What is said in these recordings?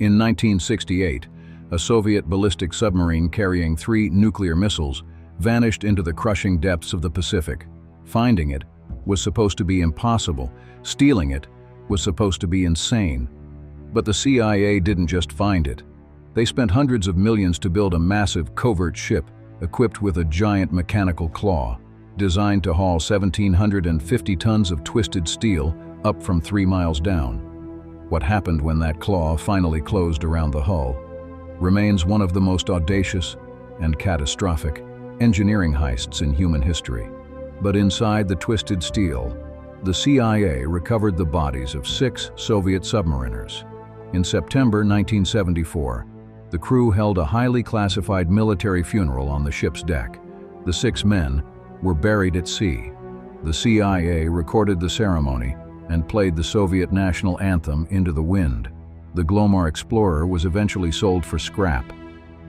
In 1968, a Soviet ballistic submarine carrying 3 nuclear missiles vanished into the crushing depths of the Pacific. Finding it was supposed to be impossible. Stealing it was supposed to be insane. But the CIA didn't just find it. They spent hundreds of millions to build a massive covert ship equipped with a giant mechanical claw, designed to haul 1,750 tons of twisted steel up from 3 miles down. What happened when that claw finally closed around the hull remains one of the most audacious and catastrophic engineering heists in human history. But inside the twisted steel, the CIA recovered the bodies of 6 Soviet submariners. In September 1974, the crew held a highly classified military funeral on the ship's deck. The 6 men were buried at sea. The CIA recorded the ceremony and played the Soviet national anthem into the wind. The Glomar Explorer was eventually sold for scrap,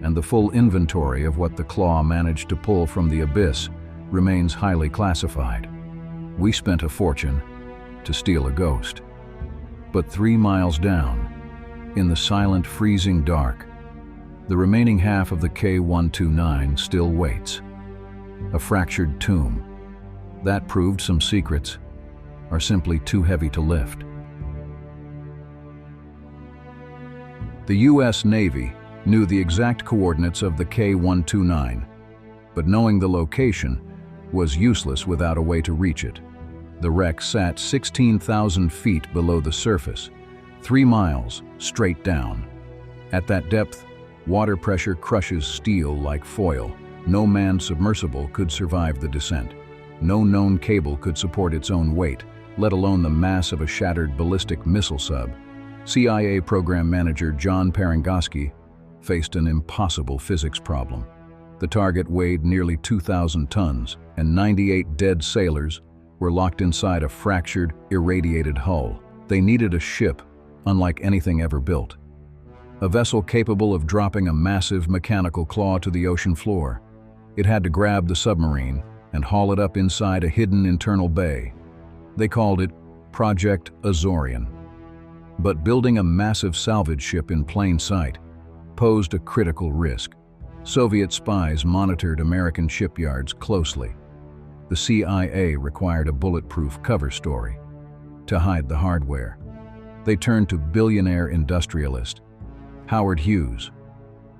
and the full inventory of what the claw managed to pull from the abyss remains highly classified. We spent a fortune to steal a ghost. But 3 miles down, in the silent, freezing dark, the remaining half of the K-129 still waits. A fractured tomb. That proved some secrets are simply too heavy to lift. The U.S. Navy knew the exact coordinates of the K-129, but knowing the location was useless without a way to reach it. The wreck sat 16,000 feet below the surface, 3 miles straight down. At that depth, water pressure crushes steel like foil. No manned submersible could survive the descent. No known cable could support its own weight, let alone the mass of a shattered ballistic missile sub. CIA program manager John Parangoski faced an impossible physics problem. The target weighed nearly 2,000 tons, and 98 dead sailors were locked inside a fractured, irradiated hull. They needed a ship unlike anything ever built. A vessel capable of dropping a massive mechanical claw to the ocean floor. It had to grab the submarine and haul it up inside a hidden internal bay. They called it Project Azorian. But building a massive salvage ship in plain sight posed a critical risk. Soviet spies monitored American shipyards closely. The CIA required a bulletproof cover story to hide the hardware. They turned to billionaire industrialist Howard Hughes.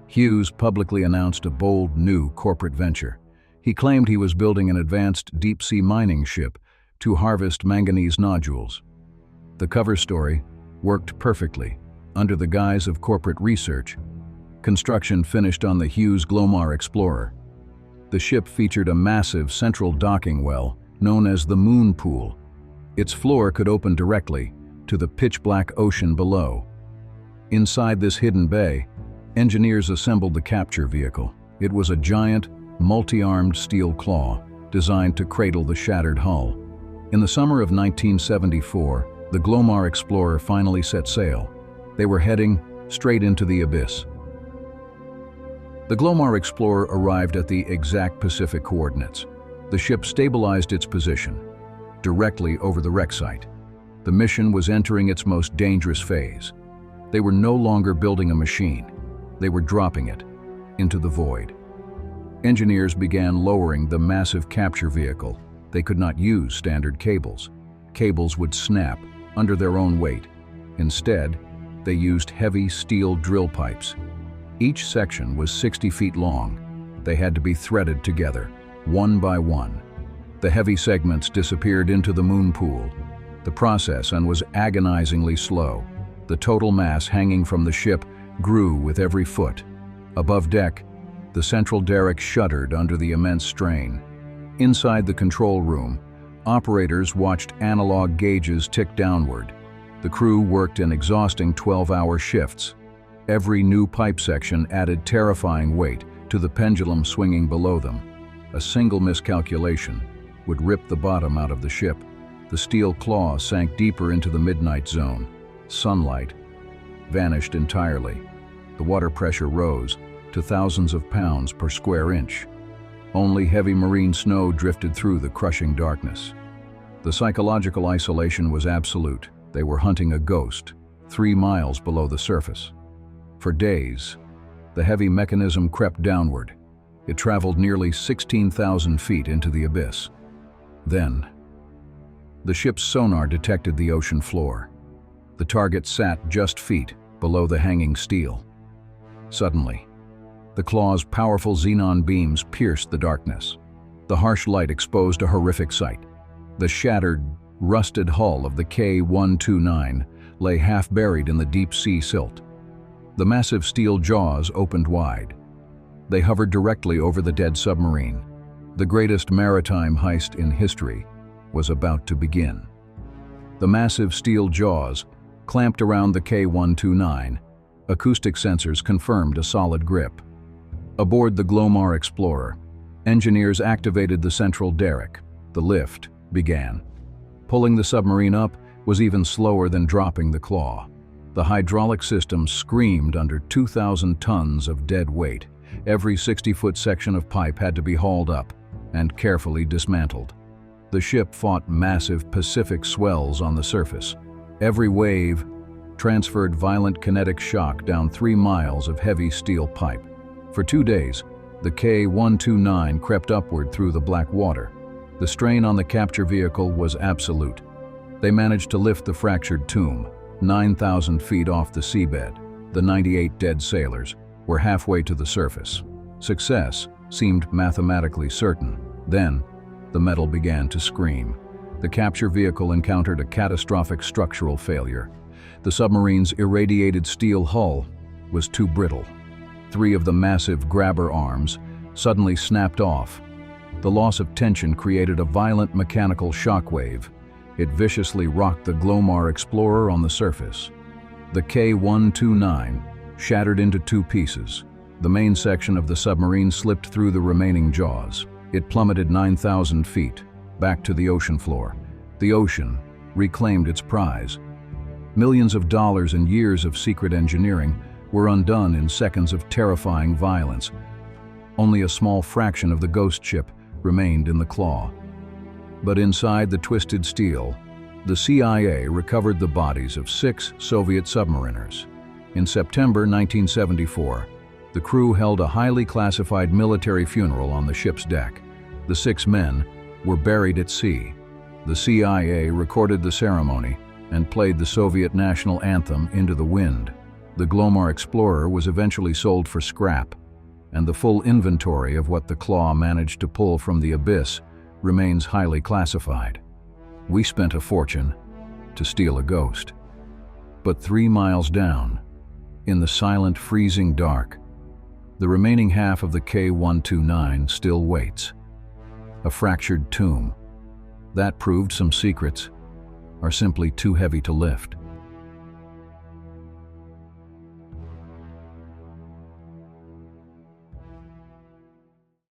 Hughes publicly announced a bold new corporate venture. He claimed he was building an advanced deep-sea mining ship to harvest manganese nodules. The cover story worked perfectly. Under the guise of corporate research, construction finished on the Hughes Glomar Explorer. The ship featured a massive central docking well known as the Moon Pool. Its floor could open directly to the pitch-black ocean below. Inside this hidden bay, engineers assembled the capture vehicle. It was a giant, multi-armed steel claw designed to cradle the shattered hull. In the summer of 1974, the Glomar Explorer finally set sail. They were heading straight into the abyss. The Glomar Explorer arrived at the exact Pacific coordinates. The ship stabilized its position directly over the wreck site. The mission was entering its most dangerous phase. They were no longer building a machine. They were dropping it into the void. Engineers began lowering the massive capture vehicle. They could not use standard cables. Cables would snap under their own weight. Instead, they used heavy steel drill pipes. Each section was 60 feet long. They had to be threaded together, one by one. The heavy segments disappeared into the moon pool. The process was agonizingly slow. The total mass hanging from the ship grew with every foot. Above deck, the central derrick shuddered under the immense strain. Inside the control room, operators watched analog gauges tick downward. The crew worked in exhausting 12-hour shifts. Every new pipe section added terrifying weight to the pendulum swinging below them. A single miscalculation would rip the bottom out of the ship. The steel claw sank deeper into the midnight zone. Sunlight vanished entirely. The water pressure rose to thousands of pounds per square inch. Only heavy marine snow drifted through the crushing darkness. The psychological isolation was absolute. They were hunting a ghost, 3 miles below the surface. For days, the heavy mechanism crept downward. It traveled nearly 16,000 feet into the abyss. Then, the ship's sonar detected the ocean floor. The target sat just feet below the hanging steel. Suddenly, the claw's powerful xenon beams pierced the darkness. The harsh light exposed a horrific sight. The shattered, rusted hull of the K-129 lay half-buried in the deep-sea silt. The massive steel jaws opened wide. They hovered directly over the dead submarine. The greatest maritime heist in history was about to begin. The massive steel jaws clamped around the K-129. Acoustic sensors confirmed a solid grip. Aboard the Glomar Explorer, engineers activated the central derrick. The lift began. Pulling the submarine up was even slower than dropping the claw. The hydraulic system screamed under 2,000 tons of dead weight. Every 60-foot section of pipe had to be hauled up and carefully dismantled. The ship fought massive Pacific swells on the surface. Every wave transferred violent kinetic shock down 3 miles of heavy steel pipe. For 2 days, the K-129 crept upward through the black water. The strain on the capture vehicle was absolute. They managed to lift the fractured tomb, 9,000 feet off the seabed. The 98 dead sailors were halfway to the surface. Success seemed mathematically certain. Then, the metal began to scream. The capture vehicle encountered a catastrophic structural failure. The submarine's irradiated steel hull was too brittle. 3 of the massive grabber arms suddenly snapped off. The loss of tension created a violent mechanical shockwave. It viciously rocked the Glomar Explorer on the surface. The K-129 shattered into 2 pieces. The main section of the submarine slipped through the remaining jaws. It plummeted 9,000 feet, back to the ocean floor. The ocean reclaimed its prize. Millions of dollars and years of secret engineering were undone in seconds of terrifying violence. Only a small fraction of the ghost ship remained in the claw. But inside the twisted steel, the CIA recovered the bodies of 6 Soviet submariners. In September 1974, the crew held a highly classified military funeral on the ship's deck. The 6 men were buried at sea. The CIA recorded the ceremony and played the Soviet national anthem into the wind. The Glomar Explorer was eventually sold for scrap, and the full inventory of what the claw managed to pull from the abyss remains highly classified. We spent a fortune to steal a ghost. But 3 miles down, in the silent, freezing dark, the remaining half of the K-129 still waits. A fractured tomb. That proved some secrets are simply too heavy to lift.